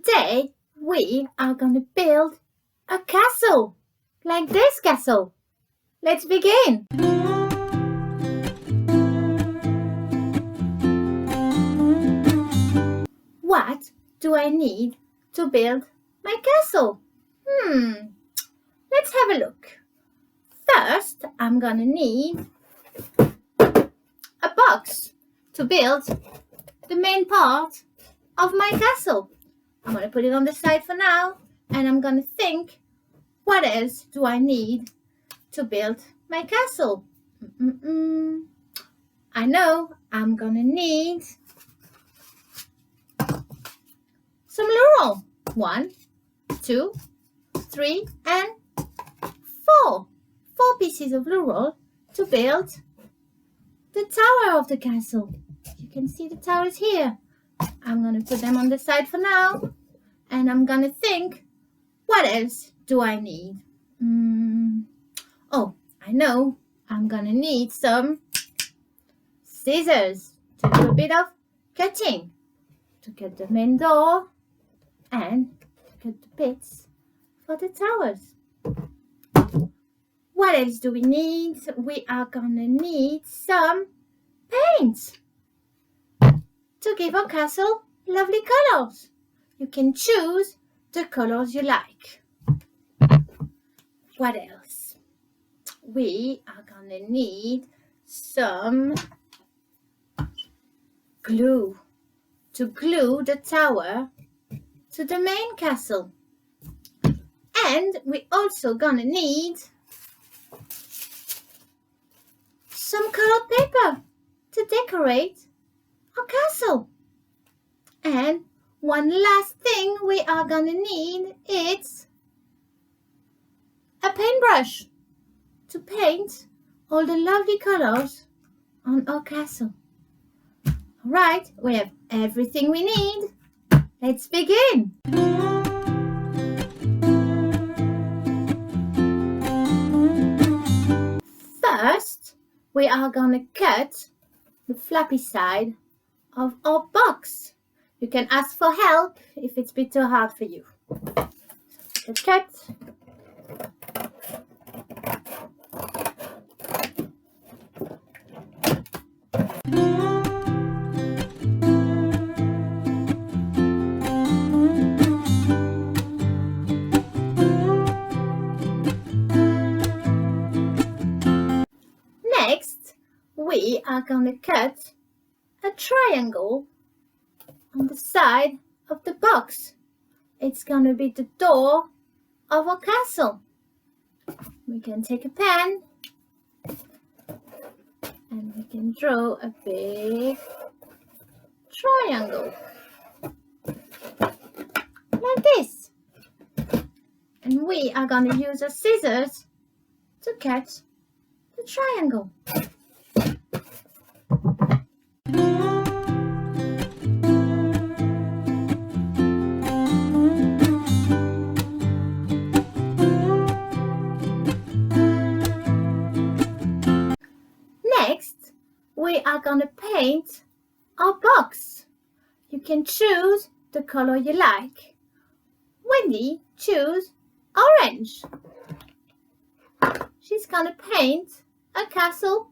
Today we are going to build a castle, like this castle. Let's begin. What do I need to build my castle? Let's have a look. First, I'm going to need a box to build the main part of my castle. I'm going to put it on the side for now, and I'm going to think, what else do I need to build my castle? I know I'm going to need some laurel. 1, 2, 3, and 4. 4 pieces of laurel to build the tower of the castle. You can see the towers here. I'm going to put them on the side for now, and I'm going to think, what else do I need? Oh, I know I'm going to need some scissors to do a bit of cutting, to cut the main door and to cut the bits for the towers. What else do we need? We are going to need some paint to give our castle lovely colors. You can choose the colors you like. What else? We are going to need some glue to glue the tower to the main castle. And we're also going to need some colored paper to decorate our castle. And one last thing we are going to need is a paintbrush to paint all the lovely colors on our castle. Alright, we have everything we need. Let's begin. First, we are going to cut the flappy side of our box. You can ask for help if it's a bit too hard for you. So cut. Next, we are going to cut a triangle on the side of the box. It's going to be the door of our castle. We can take a pen and we can draw a big triangle like this. And we are going to use our scissors to cut the triangle. Next, we are going to paint our box. You can choose the color you like. Wendy choose orange. She's going to paint a castle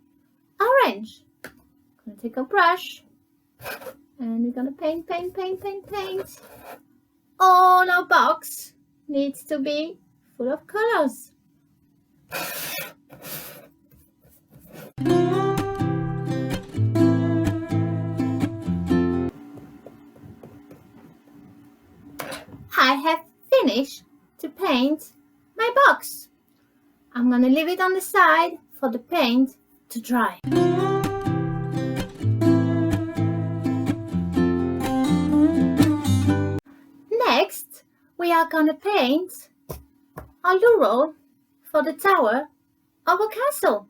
orange. Going to take a brush and we're going to paint. All our box needs to be full of colors. I have finished to paint my box. I'm going to leave it on the side for the paint to dry. Next, we are going to paint our laurel for the tower of a castle.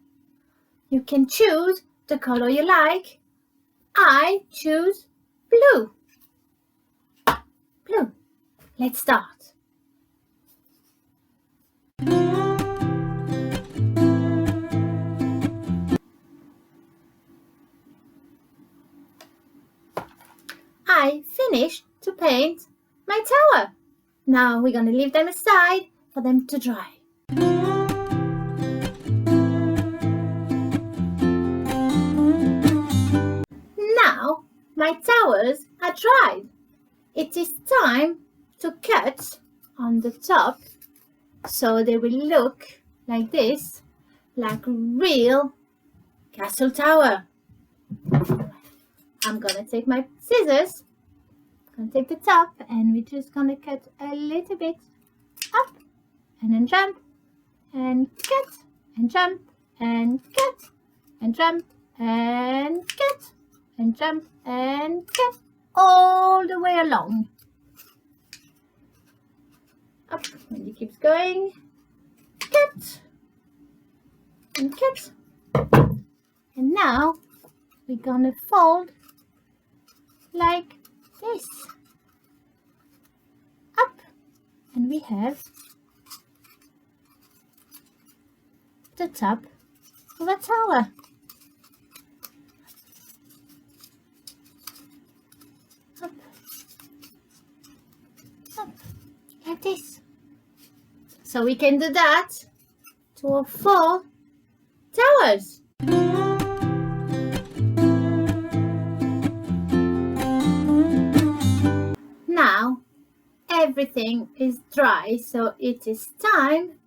You can choose the color you like. I choose blue. Blue. Let's start. I finished to paint my tower. Now we're going to leave them aside for them to dry. Now my towers are dried. It is time to cut on the top so they will look like this, like a real castle tower. I'm gonna take my scissors, gonna take the top, and we're just gonna cut a little bit up and then jump and cut and jump and cut and jump and cut and jump and cut all the way along. Up, and it keeps going. Cut and cut. And now we're gonna fold like this. Up, and we have the top of a tower. Up, up, like this. So we can do that to our 4 towers. Now everything is dry, so it is time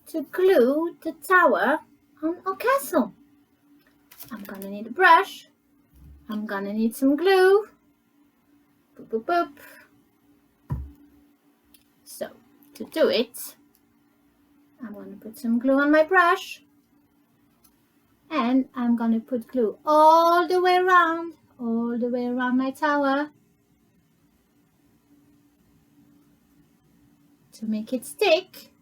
to glue the tower on our castle. I'm gonna need a brush. I'm gonna need some glue. Boop, boop, boop. So to do it, I'm gonna put some glue on my brush, and I'm gonna put glue all the way around my tower to make it stick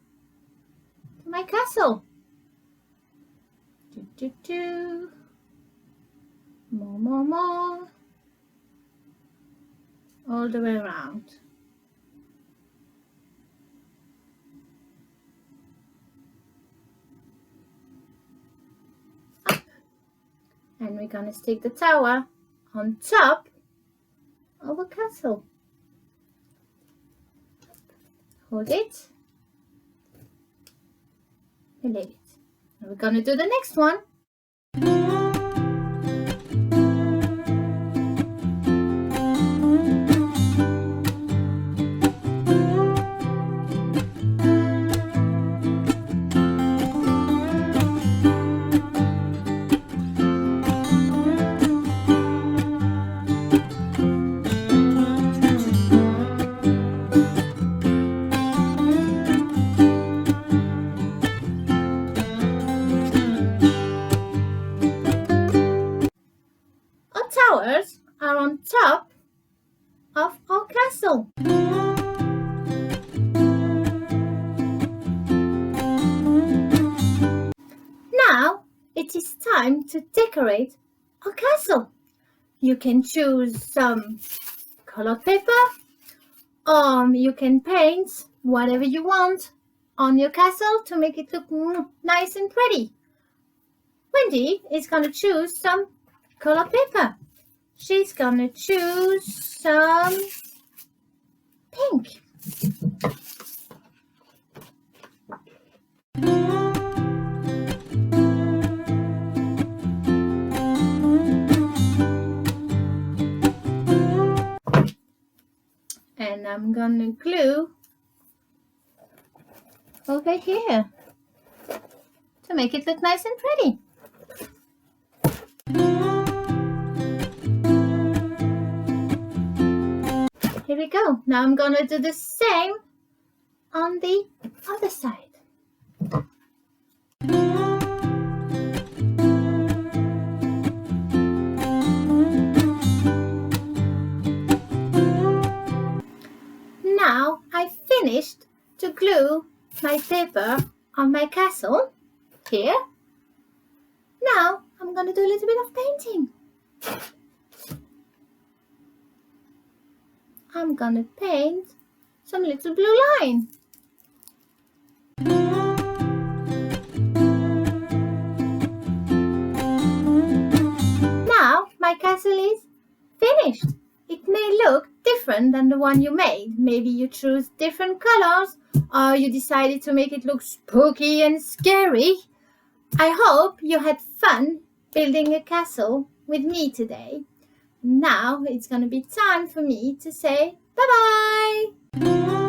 to my castle. More. All the way around. Up. And we're gonna stick the tower on top of a castle. Hold it. And leave it. Now we're gonna do the next one. Towers are on top of our castle. Now it is time to decorate our castle. You can choose some colored paper, or you can paint whatever you want on your castle to make it look nice and pretty. Wendy is going to choose some colored paper. She's gonna choose some pink. And I'm gonna glue over here to make it look nice and pretty. Here we go. Now I'm gonna do the same on the other side. Now I finished to glue my paper on my castle here. Now I'm gonna do a little bit of painting. I'm gonna paint some little blue line. Now my castle is finished. It may look different than the one you made. Maybe you chose different colors, or you decided to make it look spooky and scary. I hope you had fun building a castle with me today. Now it's gonna be time for me to say bye-bye.